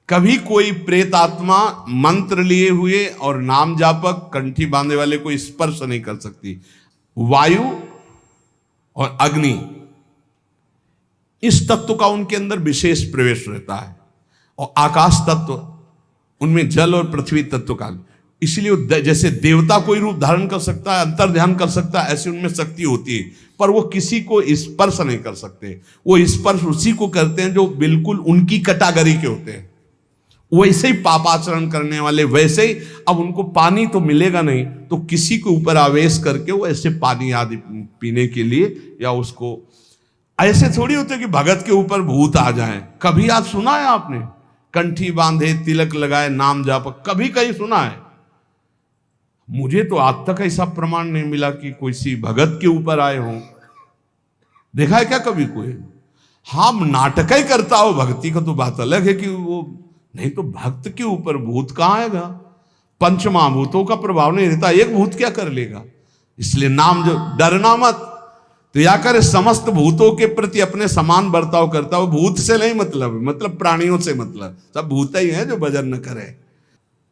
कभी कोई प्रेत आत्मा मंत्र लिए हुए और नाम जापक कंठी बांधे वाले को स्पर्श नहीं कर सकती। वायु और अग्नि, इस तत्व का उनके अंदर विशेष प्रवेश रहता है, और आकाश तत्व, उनमें जल और पृथ्वी तत्व का, इसलिए जैसे देवता कोई रूप धारण कर सकता है, अंतर ध्यान कर सकता है, ऐसी उनमें शक्ति होती है, पर वो किसी को स्पर्श नहीं कर सकते। वो स्पर्श उसी को करते हैं जो बिल्कुल उनकी कैटेगरी के होते हैं। वैसे ही पापाचरण करने वाले, वैसे ही अब उनको पानी तो मिलेगा नहीं, तो किसी के ऊपर आवेश करके वो ऐसे पानी आदि पीने के लिए, या उसको ऐसे थोड़ी होते कि भगत के ऊपर भूत आ जाए। कभी आज सुना है आपने कंठी बांधे, तिलक लगाए, नाम जापक, कभी कहीं सुना है? मुझे तो आज तक ऐसा प्रमाण नहीं मिला कि कोई सी भगत के ऊपर आए हो। देखा है क्या कभी कोई? हाँ, नाटक ही करता हो भक्ति का तो बात अलग है कि वो, नहीं तो भक्त के ऊपर भूत कहाँ आएगा? पंचमहाभूतों का प्रभाव नहीं रहता, एक भूत क्या कर लेगा? इसलिए नाम जो, डरना मत। तो या करे समस्त भूतों के प्रति अपने समान बर्ताव करता हो। भूत से नहीं मतलब प्राणियों से मतलब, सब भूत ही है जो भजन न करे।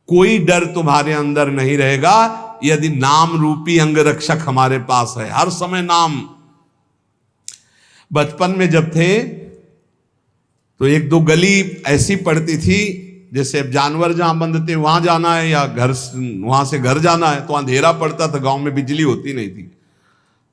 कोई डर तुम्हारे अंदर नहीं रहेगा यदि नाम रूपी अंग रक्षक हमारे पास है। हर समय नाम। बचपन में जब थे तो एक दो गली ऐसी पड़ती थी, जैसे अब जानवर जहां बंद थे वहां जाना है, या घर वहां से घर जाना है, तो अंधेरा पड़ता था, गांव में बिजली होती नहीं थी।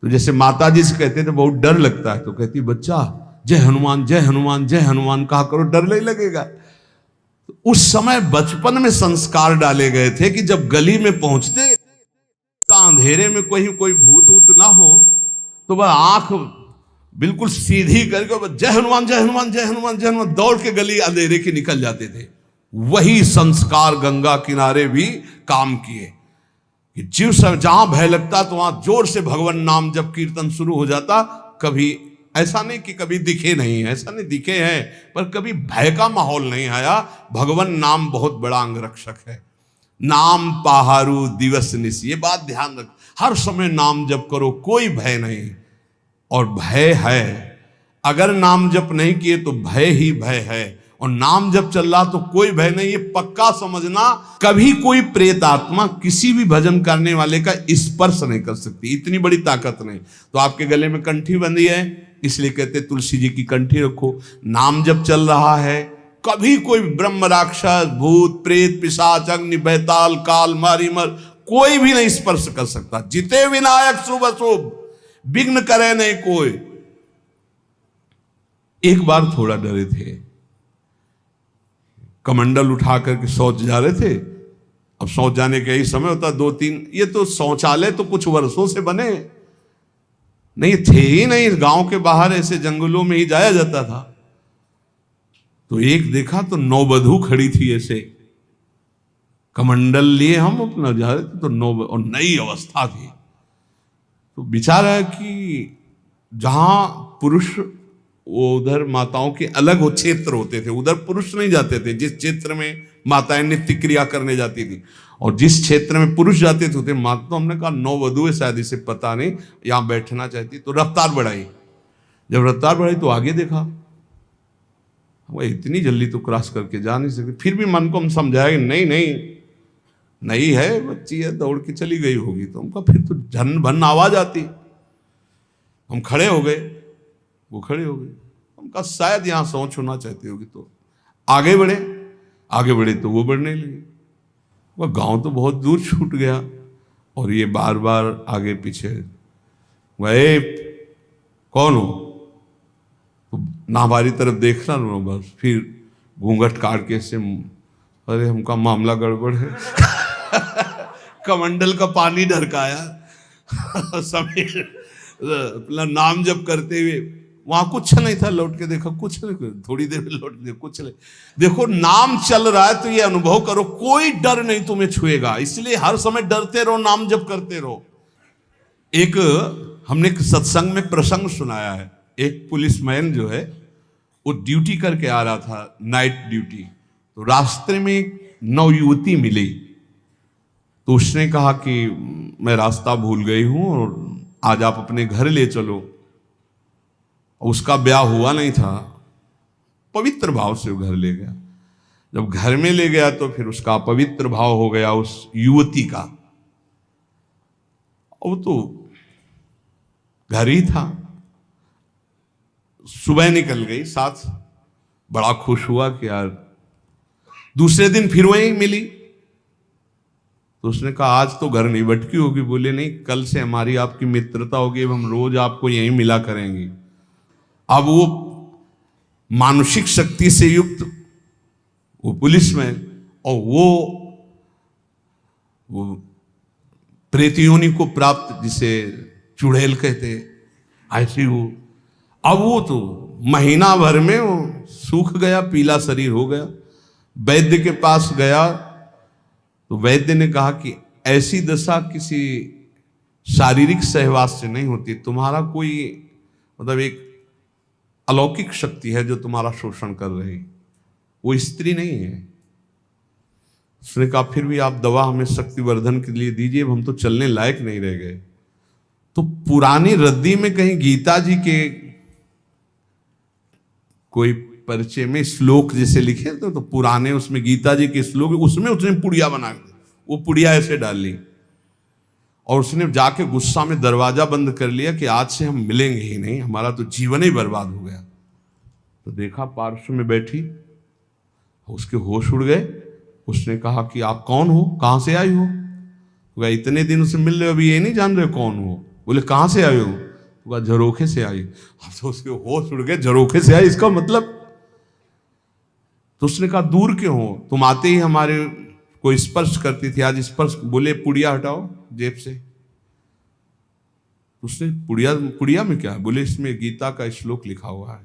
तो जैसे माता जी से कहते थे बहुत डर लगता है, तो कहती बच्चा जय हनुमान जय हनुमान जय हनुमान कहा करो, डर नहीं लगेगा। तो उस समय बचपन में संस्कार डाले गए थे कि जब गली में पहुंचते अंधेरे में कोई भूत वूत ना हो, तो वह आंख बिल्कुल सीधी करके जय हनुमान जय हनुमान जय हनुमान जय हनुमान दौड़ के गली अंधेरे के निकल जाते थे। वही संस्कार गंगा किनारे भी काम किए कि जीव सब जहां भय लगता तो वहां जोर से भगवान नाम जब कीर्तन शुरू हो जाता। कभी ऐसा नहीं कि कभी दिखे नहीं, ऐसा नहीं, दिखे हैं, पर कभी भय का माहौल नहीं आया। भगवान नाम बहुत बड़ा अंग रक्षक है। नाम पहारू दिवस निश, ये बात ध्यान रख, हर समय नाम जप करो, कोई भय नहीं। और भय है, अगर नाम जप नहीं किए तो भय ही भय है, और नाम जब चल रहा तो कोई भय नहीं। ये पक्का समझना, कभी कोई प्रेत आत्मा किसी भी भजन करने वाले का स्पर्श नहीं कर सकती, इतनी बड़ी ताकत नहीं। तो आपके गले में कंठी बंधी है, इसलिए कहते तुलसी जी की कंठी रखो। नाम जब चल रहा है, कभी कोई ब्रह्म राक्षस भूत प्रेत पिशाच अग्नि बैताल काल मारीमर कोई भी नहीं स्पर्श कर सकता। जिते विनायक शुभ अशुभ, विघ्न करे नहीं कोई। एक बार थोड़ा डरे थे, कमंडल उठा करके शौच जा रहे थे। अब शौच जाने का यही समय होता, 2-3, ये तो शौचालय तो कुछ वर्षों से बने नहीं थे ही नहीं, गांव के बाहर ऐसे जंगलों में ही जाया जाता था। तो एक देखा तो नौवधू खड़ी थी, ऐसे कमंडल लिए हम अपना जा रहे थे, तो और नई अवस्था थी। तो विचार है कि जहां पुरुष, वो उधर माताओं के अलग वो क्षेत्र होते थे, उधर पुरुष नहीं जाते थे। जिस क्षेत्र में माताएं नित्य क्रिया करने जाती थी और जिस क्षेत्र में पुरुष जाते थे उधर माता, तो हमने कहा नौवधू है शायद, इसे पता नहीं यहां बैठना चाहती, तो रफ्तार बढ़ाई। जब रफ्तार बढ़ाई तो आगे देखा वह इतनी जल्दी तो क्रॉस करके जा नहीं सकती। फिर भी मन को हम समझाया नहीं नहीं नहीं है, बच्ची है, दौड़ के चली गई होगी। तो हमका फिर तो झन भन आवाज आती। हम खड़े हो गए, वो खड़े हो गए। उनका शायद यहां सोच होना चाहती होगी, तो आगे बढ़े तो वो बढ़ने लगे। वह गांव तो बहुत दूर छूट गया, और ये बार बार आगे पीछे, वह कौन हो, तो ना हमारी तरफ देखना ना, बस फिर घूंघट काट के से, अरे हमका मामला गड़बड़ है। कमंडल का पानी ढरकाया समीर अपना नाम जप करते हुए। वहां कुछ नहीं था, लौट के देखा कुछ नहीं, थोड़ी देर में लौट के कुछ नहीं। देखो नाम चल रहा है तो ये अनुभव करो, कोई डर नहीं तुम्हें छुएगा, इसलिए हर समय डरते रहो, नाम जप करते रहो। हमने सत्संग में प्रसंग सुनाया है, एक पुलिसमैन जो है वो ड्यूटी करके आ रहा था, नाइट ड्यूटी। तो रास्ते में एक नवयुवती मिली, तो उसने कहा कि मैं रास्ता भूल गई हूं और आज आप अपने घर ले चलो। उसका ब्याह हुआ नहीं था, पवित्र भाव से वो घर ले गया। जब घर में ले गया तो फिर उसका अपवित्र भाव हो गया उस युवती का। वो तो घर ही था। सुबह निकल गई साथ, बड़ा खुश हुआ कि यार। दूसरे दिन फिर वहीं मिली तो उसने कहा आज तो घर नहीं भटकी होगी। बोले नहीं, कल से हमारी आपकी मित्रता होगी, अब हम रोज आपको यहीं मिला करेंगे। अब वो मानसिक शक्ति से युक्त वो पुलिस में, और वो प्रेतियोनि को प्राप्त जिसे चुड़ैल कहते, ऐसी वो। अब वो तो महीना भर में वो सूख गया, पीला शरीर हो गया। वैद्य के पास गया तो वैद्य ने कहा कि ऐसी दशा किसी शारीरिक सहवास से नहीं होती, तुम्हारा कोई मतलब एक अलौकिक शक्ति है जो तुम्हारा शोषण कर रही, वो स्त्री नहीं है। उसने कहा फिर भी आप दवा हमें शक्तिवर्धन के लिए दीजिए, हम तो चलने लायक नहीं रह गए। तो पुरानी रद्दी में कहीं गीता जी के कोई परिचय में श्लोक जैसे लिखे थे, तो पुराने उसमें गीता जी के श्लोक, उसमें उसने पुड़िया बना दी, वो पुड़िया ऐसे डाल ली और उसने जाके गुस्सा में दरवाजा बंद कर लिया कि आज से हम मिलेंगे ही नहीं, हमारा तो जीवन ही बर्बाद हो गया। तो देखा पार्श्व में बैठी, उसके होश उड़ गए। उसने कहा कि आप कौन हो, कहां से आई हो? तो इतने दिन से मिल रहे हो, अभी ये नहीं जान रहे कौन हो? बोले कहां से आए हो? तो झरोखे से आई। तो उसके होश उड़ गए, झरोखे से आई इसका मतलब। तो उसने कहा दूर क्यों हो, तुम आते ही हमारे को स्पर्श करती थी, आज स्पर्श। बोले पुड़िया हटाओ जेब से। उसने पुड़िया में क्या है? बोले इसमें गीता का श्लोक लिखा हुआ है,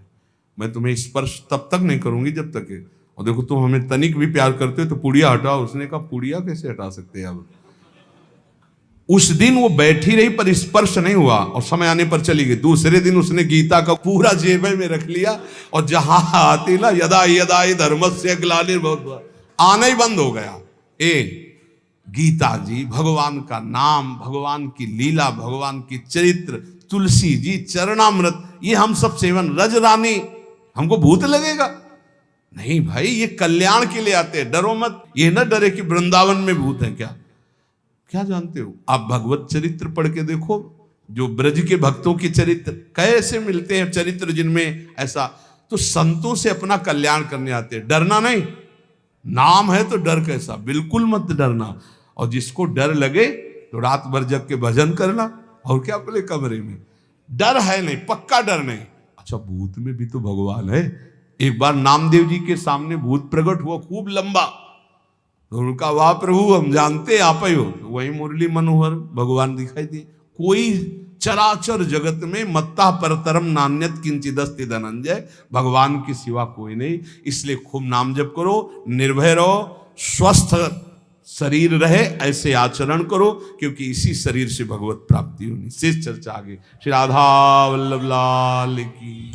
मैं तुम्हें स्पर्श तब तक नहीं करूंगी जब तक है, और देखो तुम हमें तनिक भी प्यार करते हो तो पुड़िया हटाओ। उसने कहा पुड़िया कैसे हटा सकते हैं अब? उस दिन वो बैठी रही पर स्पर्श नहीं हुआ और समय आने पर चली गई। दूसरे दिन उसने गीता का पूरा जेब में रख लिया और जहां आती ना यदा यदा धर्मस्य ग्लानिर्भवति, आना ही बंद हो गया। गीता जी, भगवान का नाम, भगवान की लीला, भगवान की चरित्र, तुलसी जी चरणामृत, ये हम सब सेवन। रज रानी हमको भूत लगेगा? नहीं भाई, ये कल्याण के लिए आते हैं, डरो मत। ये न डरे कि वृंदावन में भूत है। क्या जानते हो आप? भगवत चरित्र पढ़ के देखो, जो ब्रज के भक्तों के चरित्र कैसे मिलते हैं, चरित्र जिनमें ऐसा। तो संतों से अपना कल्याण करने आते हैं, डरना नहीं। नाम है तो डर कैसा? बिल्कुल मत डरना। और जिसको डर लगे तो रात भर जग के भजन करना, और क्या बोले कमरे में। डर है नहीं, पक्का डर नहीं। अच्छा, भूत में भी तो भगवान है। एक बार नामदेव जी के सामने भूत प्रकट हुआ, खूब लंबा। तो उनका वाह प्रभु, हम जानते आप ही हो। तो वही मुरली मनोहर भगवान दिखाई दिए। कोई चराचर जगत में मत्ता परतरम नान्यत किंचिदस्ति धनंजय, भगवान की सिवा कोई नहीं। इसलिए खूब नाम जप करो, निर्भय रहो, स्वस्थ शरीर रहे, ऐसे आचरण करो, क्योंकि इसी शरीर से भगवत प्राप्ति होनी। शेष चर्चा आगे। श्री राधा वल्लभ लाल की।